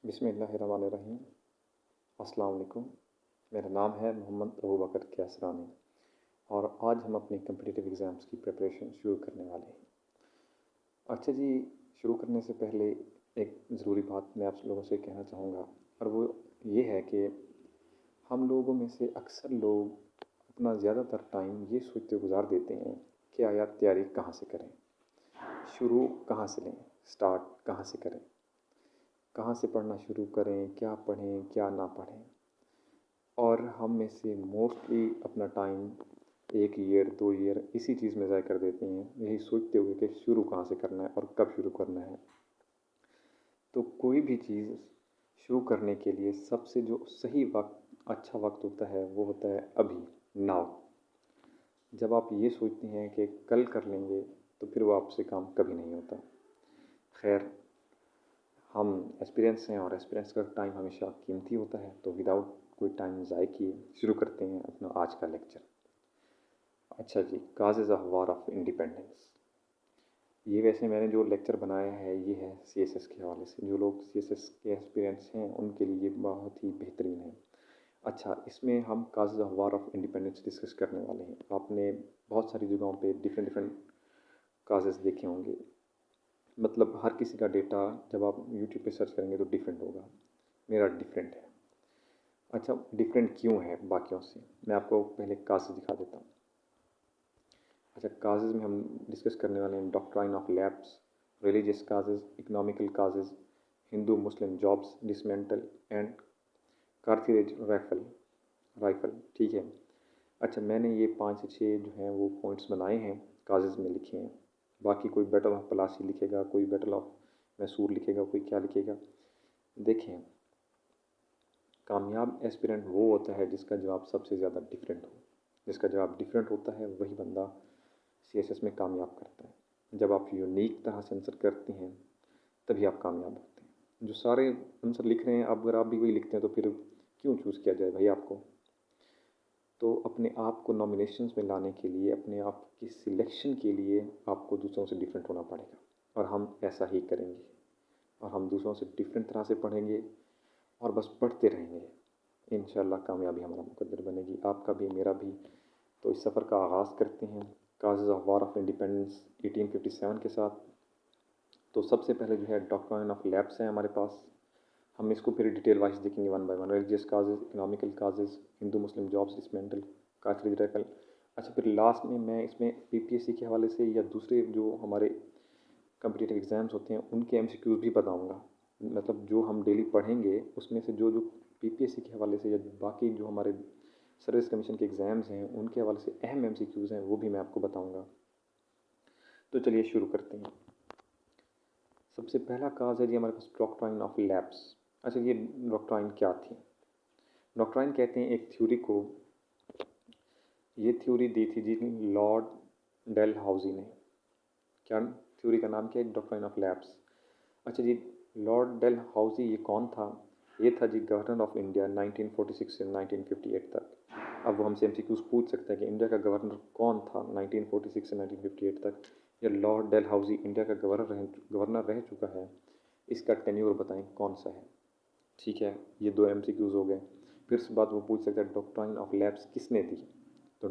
बिस्मिल्लाहिर्रहमानिर्रहीम। अस्सलाम वालेकुम। मेरा नाम है मोहम्मद अबू बकर कैसरानी और आज हम अपनी कम्पिटिटिव एग्ज़ाम्स की प्रिपरेशन शुरू करने वाले हैं। अच्छा जी, शुरू करने से पहले एक ज़रूरी बात मैं आप लोगों से कहना चाहूँगा और वो ये है कि हम लोगों में से अक्सर लोग अपना ज़्यादातर टाइम ये सोचते गुजार देते हैं कि आया तैयारी कहाँ से करें, शुरू कहाँ से लें, स्टार्ट कहाँ से करें, कहाँ से पढ़ना शुरू करें, क्या पढ़ें क्या ना पढ़ें। और हम में से मोस्टली अपना टाइम 1 ईयर 2 ईयर इसी चीज़ में ज़ाय कर देते हैं, यही सोचते हुए कि शुरू कहाँ से करना है और कब शुरू करना है। तो कोई भी चीज़ शुरू करने के लिए सबसे जो सही वक्त, अच्छा वक्त होता है वो होता है अभी, नाउ। जब आप ये सोचते हैं कि कल कर लेंगे तो फिर वो आपसे काम कभी नहीं होता। खैर, हम एस्पिरेंट्स हैं और एस्पिरेंट्स का टाइम हमेशा कीमती होता है, तो विदाउट कोई टाइम ज़ाय किए शुरू करते हैं अपना आज का लेक्चर। अच्छा जी, causes of war of independence. ये वैसे मैंने जो लेक्चर बनाया है ये है सीएसएस के हवाले से। जो लोग सीएसएस के एस्पिरेंट्स हैं उनके लिए बहुत ही बेहतरीन है। अच्छा, इसमें हम causes of war of independence discuss करने वाले हैं। आपने बहुत सारी जगहों पे डिफरेंट डिफरेंट काजेज़ देखे होंगे, मतलब हर किसी का डेटा जब आप यूट्यूब पे सर्च करेंगे तो डिफरेंट होगा। मेरा डिफरेंट है। अच्छा, डिफरेंट क्यों है बाकियों से, मैं आपको पहले काजेज़ दिखा देता हूँ। अच्छा, काजेज़ में हम डिस्कस करने वाले हैं doctrine of lapse, religious causes, economical causes, Hindu Muslim jobs dismantle and cartridge rifle. ठीक है। अच्छा, मैंने ये 5 से 6 जो हैं वो पॉइंट्स बनाए हैं, काजेज़ में लिखे हैं। बाकी कोई बैटल ऑफ पलासी लिखेगा, कोई बैटल ऑफ मैसूर लिखेगा, कोई क्या लिखेगा। देखें, कामयाब एस्पिरेंट वो होता है जिसका जवाब सबसे ज़्यादा डिफरेंट हो। जिसका जवाब डिफरेंट होता है वही बंदा सीएसएस में कामयाब करता है। जब आप यूनिक तरह से आंसर करते हैं तभी आप कामयाब होते हैं। जो सारे आंसर लिख रहे हैं, अब अगर आप भी वही लिखते हैं तो फिर क्यों चूज़ किया जाए भाई आपको। तो अपने आप को नॉमिनेशंस में लाने के लिए, अपने आप की सिलेक्शन के लिए आपको दूसरों से डिफरेंट होना पड़ेगा और हम ऐसा ही करेंगे। और हम दूसरों से डिफरेंट तरह से पढ़ेंगे और बस पढ़ते रहेंगे। इंशाल्लाह कामयाबी हमारा मुकद्दर बनेगी, आपका भी मेरा भी। तो इस सफ़र का आगाज़ करते हैं causes of war of independence 1857 के साथ। तो सबसे पहले जो है डॉक्ट्राइन ऑफ लैप्स है हमारे पास। हम इसको फिर डिटेल वाइज देखेंगे one by one. Religious causes, economical causes, Hindu Muslim jobs dismantle, cartridge rifle. अच्छा, फिर लास्ट में मैं इसमें पीपीएससी के हवाले से या दूसरे जो हमारे कम्पिटिटिव एग्ज़ाम्स होते हैं उनके एमसीक्यूज़ भी बताऊँगा। मतलब जो हम डेली पढ़ेंगे उसमें से जो जो पीपीएससी के हवाले से या बाकी जो हमारे सर्विस कमीशन के एग्ज़ाम्स हैं उनके हवाले से अहम एमसीक्यूज़ हैं वो भी मैं आपको बताऊँगा। तो चलिए शुरू करते हैं। सबसे पहला काज है जी हमारे पास डॉक्ट्राइन ऑफ लैप्स। अच्छा, ये डॉक्ट्राइन क्या थी? डॉक्ट्राइन कहते हैं एक थ्योरी को। ये थ्योरी दी थी जी लॉर्ड डेलहाउजी ने। क्या थ्योरी का नाम क्या है? Doctrine of lapse. अच्छा जी, लॉर्ड डेलहाउजी ये कौन था? ये था जी गवर्नर ऑफ इंडिया 1946 से 1958 तक। अब वो हमसे एमसीक्यूज पूछ सकता है कि इंडिया का गवर्नर कौन था 1946 से 1958 तक। या लॉर्ड डेलहाउजी इंडिया का गवर्नर रह चुका है, इसका टेन्योर बताएं कौन सा है। ठीक है, ये 2 एमसीक्यूज हो गए। फिर उसके बाद वो पूछ सकता है डॉक्ट्राइन ऑफ लैप्स किसने दी? तो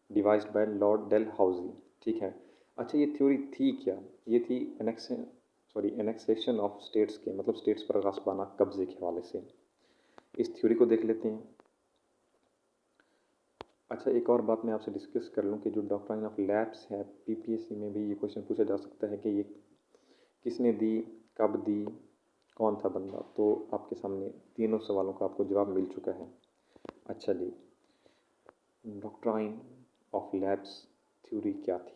डिवाइस्ड बाय लॉर्ड डेलहाउजी। ठीक है। अच्छा, ये थ्योरी थी क्या? ये थी एनेक्सेशन ऑफ स्टेट्स के, मतलब स्टेट्स पर गास्बाना कब्जे के हवाले से। इस थ्योरी को देख लेते हैं। अच्छा, एक और बात मैं आपसे डिस्कस कर लूँ कि जो डॉक्ट्राइन ऑफ लैप्स है, पीपीएससी में भी ये क्वेश्चन पूछा जा सकता है कि ये किसने दी, कब दी, कौन था बंदा। तो आपके सामने तीनों सवालों का आपको जवाब मिल चुका है। अच्छा जी, डॉक्ट्राइन ऑफ लैप्स थ्योरी क्या थी?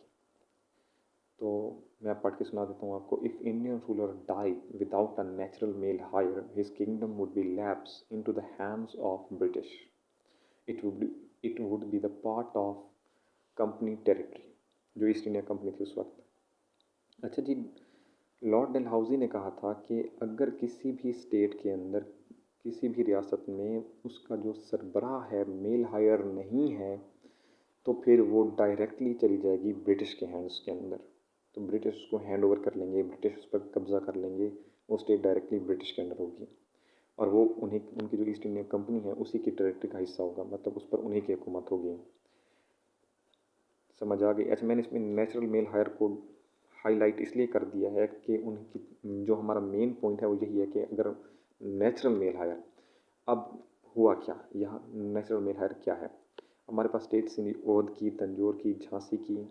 तो मैं पढ़ के सुना देता हूँ आपको। If Indian ruler die without a natural male heir, his kingdom would be lapse into the hands of British. It would be the part of company territory, जो ईस्ट इंडिया कंपनी थी उस वक्त। अच्छा जी, लॉर्ड डलहौजी ने कहा था कि अगर किसी भी स्टेट के अंदर, किसी भी रियासत में उसका जो सरबराह है मेल हायर नहीं है, तो फिर वो डायरेक्टली चली जाएगी ब्रिटिश के हैंड्स के अंदर। तो ब्रिटिश उसको हैंड ओवर कर लेंगे, ब्रिटिश उस पर कब्ज़ा कर लेंगे, वो स्टेट डायरेक्टली ब्रिटिश के अंडर होगी और वो उन्हीं उनकी जो ईस्ट इंडिया कंपनी है उसी की टेरिटरी का हिस्सा होगा, मतलब उस पर उन्हीं की हुकूमत होगी। समझ आ गई? अच्छा, मैंने इसमें नेचुरल मेल हायर को हाईलाइट इसलिए कर दिया है कि उनकी जो हमारा मेन पॉइंट है वो यही है कि अगर नेचुरल मेल हायर, अब हुआ क्या यहाँ, नेचुरल मेल हायर क्या है? हमारे पास स्टेट्स थी ओध की, तंजौर की, झांसी की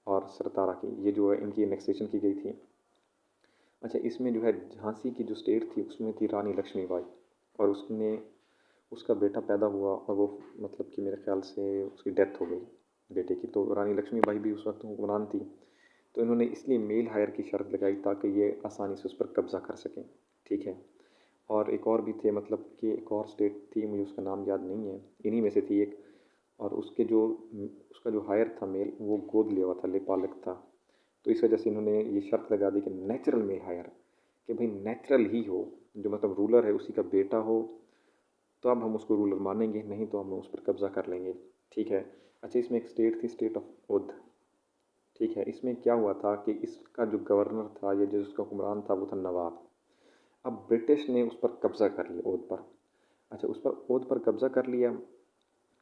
और सरतारा की, ये जो है इनकी एनेक्सेशन की गई थी। अच्छा, इसमें जो है झांसी की जो स्टेट थी उसमें थी रानी लक्ष्मीबाई और उसने उसका बेटा पैदा हुआ और वो मतलब कि मेरे ख्याल से उसकी डेथ हो गई बेटे की, तो रानी लक्ष्मीबाई भी उस वक्त हुक्मरान थी। तो इन्होंने इसलिए मेल हायर की शर्त लगाई ताकि ये आसानी से उस पर कब्ज़ा कर सकें, ठीक है। और एक और भी थे, मतलब कि एक और स्टेट थी, मुझे उसका नाम याद नहीं है, इन्हीं में से थी एक, और उसका जो हायर था मेल वो गोद लिया हुआ था, लेपालक था। तो इस वजह से इन्होंने ये शर्त लगा दी कि नेचुरल मेल हायर, कि भाई नेचुरल ही हो, जो मतलब रूलर है उसी का बेटा हो, तो अब हम उसको रूलर मानेंगे, नहीं तो हम उस पर कब्ज़ा कर लेंगे, ठीक है। अच्छा, इसमें एक स्टेट थी, स्टेट ऑफ ओध, ठीक है। इसमें क्या हुआ था कि इसका जो गवर्नर था या जो इसका हुक्मरान था वो था नवाब। अब ब्रिटिश ने उस पर कब्ज़ा कर लिया ओध पर। अच्छा, उस पर ओध पर कब्ज़ा कर लिया,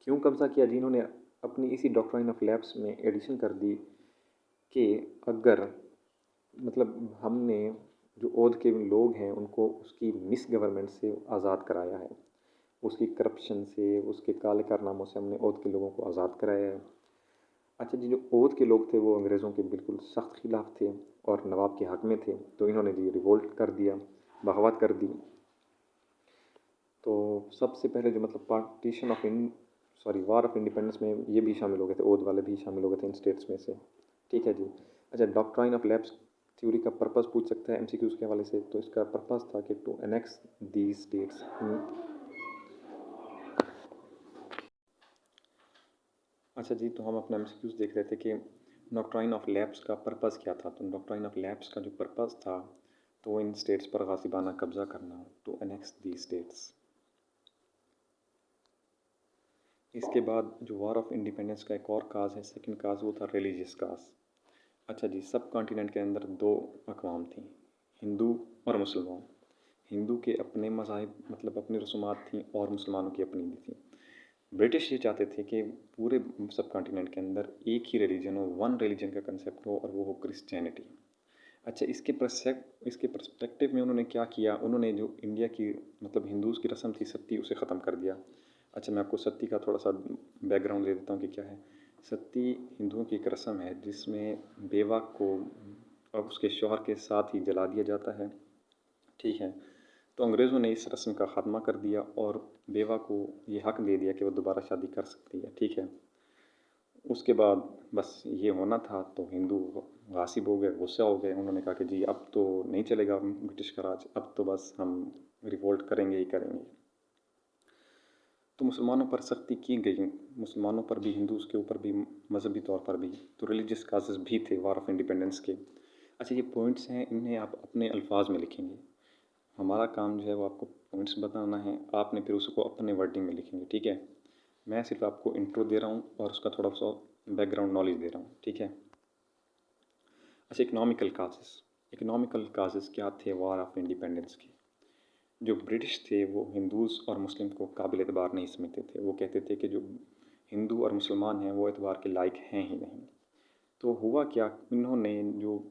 क्यों कब्ज़ा किया? जिन्होंने अपनी इसी डॉक्ट्राइन ऑफ लैप्स में एडिशन कर दी कि अगर मतलब हमने जो ओध के लोग हैं उनको उसकी मिस गवर्नमेंट से आज़ाद कराया है, उसकी करप्शन से, उसके काले कारनामों से हमने ओध के लोगों को आज़ाद कराया है। अच्छा जी, जो ओध के लोग थे वो अंग्रेज़ों के बिल्कुल सख्त खिलाफ थे और नवाब के हक में थे, तो इन्होंने जी रिवोल्ट कर दिया, बगावत कर दी। तो सबसे पहले जो मतलब partition of in sorry war of independence में ये भी शामिल हो गए थे, ओध वाले भी शामिल हो गए थे इन स्टेट्स में से, ठीक है जी। अच्छा, डॉक्ट्राइन ऑफ लैप्स थ्योरी का पर्पस पूछ सकता है एमसीक्यूज के हवाले से, तो इसका पर्पस था कि टू एनेक्स दी स्टेट्स। अच्छा जी, तो हम अपना एमसीक्यूज देख रहे थे कि डॉक्ट्राइन ऑफ लैप्स का पर्पस क्या था। तो डॉक्ट्राइन ऑफ लैप्स का जो पर्पस था तो इन स्टेट्स पर गासिबाना कब्जा करना, टू एनेक्स दी स्टेट्स। इसके बाद जो वार ऑफ इंडिपेंडेंस का एक और काज है, सेकंड काज, वो था रिलीजियस काज। अच्छा जी, सब कॉन्टिनेंट के अंदर दो अक़वाम थी, हिंदू और मुसलमान। हिंदू के अपने मज़ाहिब मतलब अपनी रसूमात थी और मुसलमानों की अपनी भी थी। ब्रिटिश ये चाहते थे कि पूरे सब कॉन्टिनेंट के अंदर एक ही रिलीजन हो, वन रिलीजन का कंसेप्ट हो और वो हो क्रिश्चियनिटी। अच्छा, इसके पर्सपेक्टिव में उन्होंने क्या किया, उन्होंने जो इंडिया की मतलब हिंदूज़ की रस्म थी सती, उसे ख़त्म कर दिया। अच्छा, मैं आपको सती का थोड़ा सा बैकग्राउंड दे देता हूँ कि क्या है। सती हिंदुओं की एक रस्म है जिसमें बेवा को अब उसके शौहर के साथ ही जला दिया जाता है, ठीक है। तो अंग्रेज़ों ने इस रस्म का ख़त्मा कर दिया और बेवा को ये हक़ दे दिया कि वो दोबारा शादी कर सकती है, ठीक है। उसके बाद बस ये होना था, तो हिंदू गासिब हो गए, गुस्सा हो गए। उन्होंने कहा कि जी अब तो नहीं चलेगा ब्रिटिश का राज, अब तो बस हम रिवोल्ट करेंगे ही करेंगे। तो मुसलमानों पर सख्ती की गई, मुसलमानों पर भी, हिंदूज़ के ऊपर भी, मजहबी तौर पर भी। तो रिलीजियस काजेज़ भी थे वार ऑफ इंडिपेंडेंस के। अच्छा, ये पॉइंट्स हैं, इन्हें आप अपने अल्फाज में लिखेंगे। हमारा काम जो है वो आपको पॉइंट्स बताना है, आपने फिर उसको अपने वर्डिंग में लिखेंगे, ठीक है। मैं सिर्फ आपको इंट्रो दे रहा हूँ और उसका थोड़ा सा बैकग्राउंड नॉलेज दे रहा हूँ, ठीक है। अच्छा, इकोनॉमिकल काजेज़ क्या थे वार ऑफ इंडिपेंडेंस के? जो ब्रिटिश थे वो हिंदूज़ और मुस्लिम को काबिल एतबार नहीं समझते थे। वो कहते थे कि जो हिंदू और मुसलमान हैं वो एतबार के लायक हैं ही नहीं। तो हुआ क्या, इन्होंने जो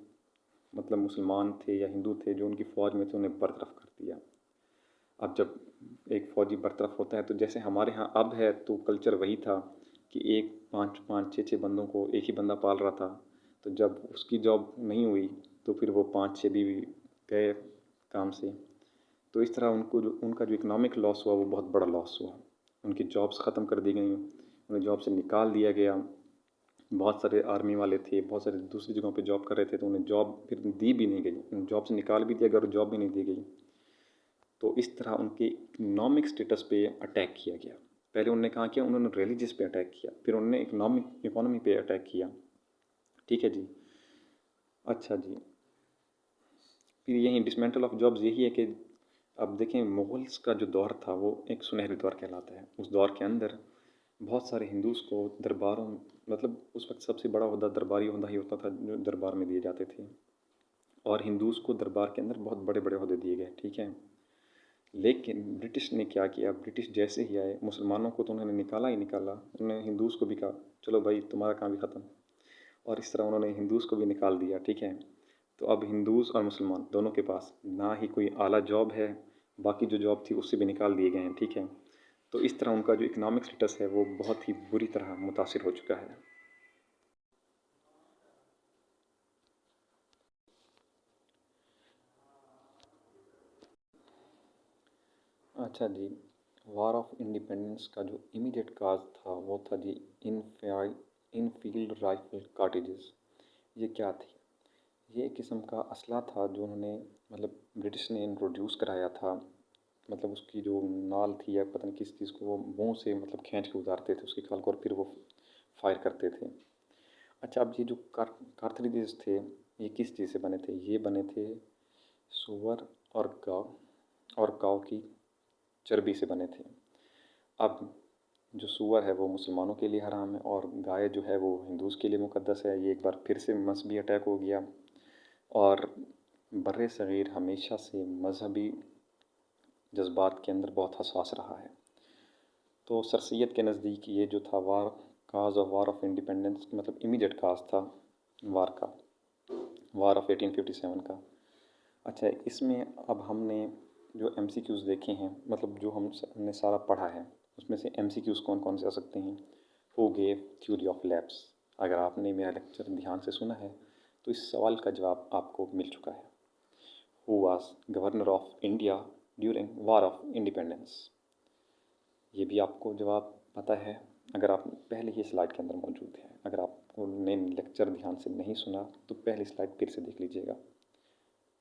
मतलब मुसलमान थे या हिंदू थे जो उनकी फ़ौज में थे उन्हें बरतरफ कर दिया। अब जब एक फ़ौजी बरतरफ होता है तो जैसे हमारे यहाँ अब है, तो कल्चर वही था कि एक पाँच पाँच छः छः बंदों को एक ही बंदा पाल रहा था। तो जब उसकी जॉब नहीं हुई तो फिर वो 5-6 भी गए काम से। तो इस तरह उनका जो इकनॉमिक लॉस हुआ वो बहुत बड़ा लॉस हुआ। उनकी जॉब्स ख़त्म कर दी गई, उन्हें जॉब से निकाल दिया गया। बहुत सारे आर्मी वाले थे, बहुत सारे दूसरी जगहों पे जॉब कर रहे थे, तो उन्हें जॉब फिर दी भी नहीं गई, जॉब से निकाल भी दिया गया और जॉब भी नहीं दी गई। तो इस तरह उनके इकनॉमिक स्टेटस पे अटैक किया गया। पहले उन्होंने कहा किया, उन्होंने रिलीजियस पे अटैक किया, फिर उन्होंने इकोनॉमी पे अटैक किया, ठीक है जी। अच्छा जी, फिर यही डिसमेंटल ऑफ जॉब्स यही है कि अब देखें मुग़ल्स का जो दौर था वो एक सुनहरी दौर कहलाता है। उस दौर के अंदर बहुत सारे हिंदूज़ को दरबारों मतलब उस वक्त सबसे बड़ा ओहदा दरबारी ओहदा ही होता था जो दरबार में दिए जाते थे, और हिंदूज़ को दरबार के अंदर बहुत बड़े बड़े ओहदे दिए गए, ठीक है। लेकिन ब्रिटिश ने क्या किया, ब्रिटिश जैसे ही आए मुसलमानों को तो उन्होंने निकाला ही निकाला, उन्होंने हिंदूज़ को भी कहा चलो भाई तुम्हारा काम भी ख़त्म, और इस तरह उन्होंने हिंदूज़ को भी निकाल दिया, ठीक है। तो अब हिंदूज़ और मुसलमान दोनों के पास ना ही कोई आला जॉब है, बाकी जो जॉब थी उससे भी निकाल दिए गए हैं, ठीक है। तो इस तरह उनका जो इकनॉमिक स्टेटस है वो बहुत ही बुरी तरह मुतासिर हो चुका है। अच्छा जी, वार ऑफ इंडिपेंडेंस का जो इमीडिएट काज था वो था जी इनफील्ड राइफल कार्टेजेस। ये क्या थी? ये एक किस्म का असला था जो उन्होंने मतलब ब्रिटिश ने इंट्रोड्यूस कराया था। मतलब उसकी जो नाल थी या पता नहीं किस चीज़ को वो मुंह से मतलब खींच के उतारते थे उसकी खाल को और फिर वो फायर करते थे। अच्छा, अब ये जो कार्ट्रिजेस थे ये किस चीज़ से बने थे? ये बने थे सूअर और काऊ की चर्बी से बने थे। अब जो सूअर है वो मुसलमानों के लिए हराम है और गाय जो है वो हिंदूज़ के लिए मुक़द्दस है। ये एक बार फिर से मज़हबी अटैक हो गया, और बर्रे सग़ीर हमेशा से मज़हबी जज्बात के अंदर बहुत हसास रहा है। तो सर सैयद के नज़दीक ये जो था वार ऑफ इंडिपेंडेंस मतलब इमीडिएट काज था वार का, वार ऑफ 1857 का। अच्छा, इसमें अब हमने जो MCQs देखे हैं मतलब जो हमने सारा पढ़ा है उसमें से MCQs कौन कौन से आ सकते हैं? Who gave theory of lapse? अगर आपने मेरा लेक्चर ध्यान से सुना है तो इस सवाल का जवाब आपको मिल चुका है। Who was governor of India during war of independence? ये भी आपको जवाब पता है अगर आप पहले ही स्लाइड के अंदर मौजूद हैं। अगर आपको ने लेक्चर ध्यान से नहीं सुना तो पहली स्लाइड फिर से देख लीजिएगा,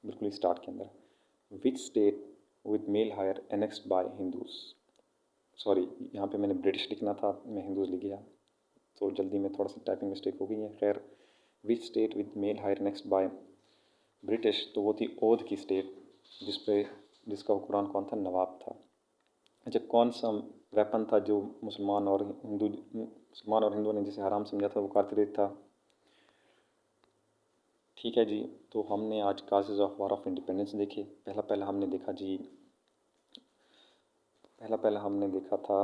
बिल्कुल स्टार्ट के अंदर। Which state with male heir annexed by Hindus? Sorry, यहाँ पे मैंने ब्रिटिश लिखना था, मैं हिंदूज लिख गया, तो जल्दी में थोड़ा सा टाइपिंग मिस्टेक हो गई है। खैर, which state with male heir next by British, तो वो थी ओध की स्टेट जिसका हुक्मरान कौन था? नवाब था। अच्छा, कौन सा वेपन था जो मुसलमान और हिंदुओं ने जिसे हराम समझा था? वो कारतूस था। ठीक है जी, तो हमने आज causes of war of independence देखे। पहला पहला हमने देखा था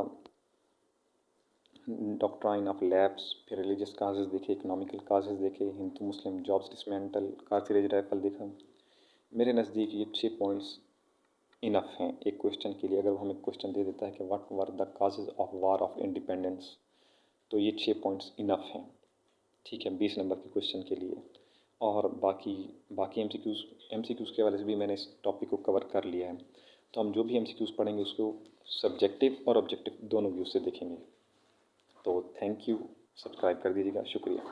डॉक्ट्राइन ऑफ लैप्स, फिर रिलीजियस काजेज़ देखे, इकोनॉमिकल काजेज़ देखे, हिंदू मुस्लिम जॉब्स डिसमेंटल, कारतूस राइफल देखा। मेरे नज़दीक ये 6 पॉइंट्स इनफ हैं एक क्वेश्चन के लिए। अगर वो हमें क्वेश्चन दे देता है कि what were the causes of war of independence, तो ये 6 पॉइंट्स इनफ हैं, ठीक है, 20 नंबर के क्वेश्चन के लिए। और बाकी एमसीक्यूज़ के हवाले से भी मैंने इस टॉपिक को कवर कर लिया है। तो हम जो भी एमसीक्यूज़ पढ़ेंगे उसको सब्जेक्टिव और ऑब्जेक्टिव दोनों व्यू से देखेंगे। तो थैंक यू, सब्सक्राइब कर दीजिएगा, शुक्रिया।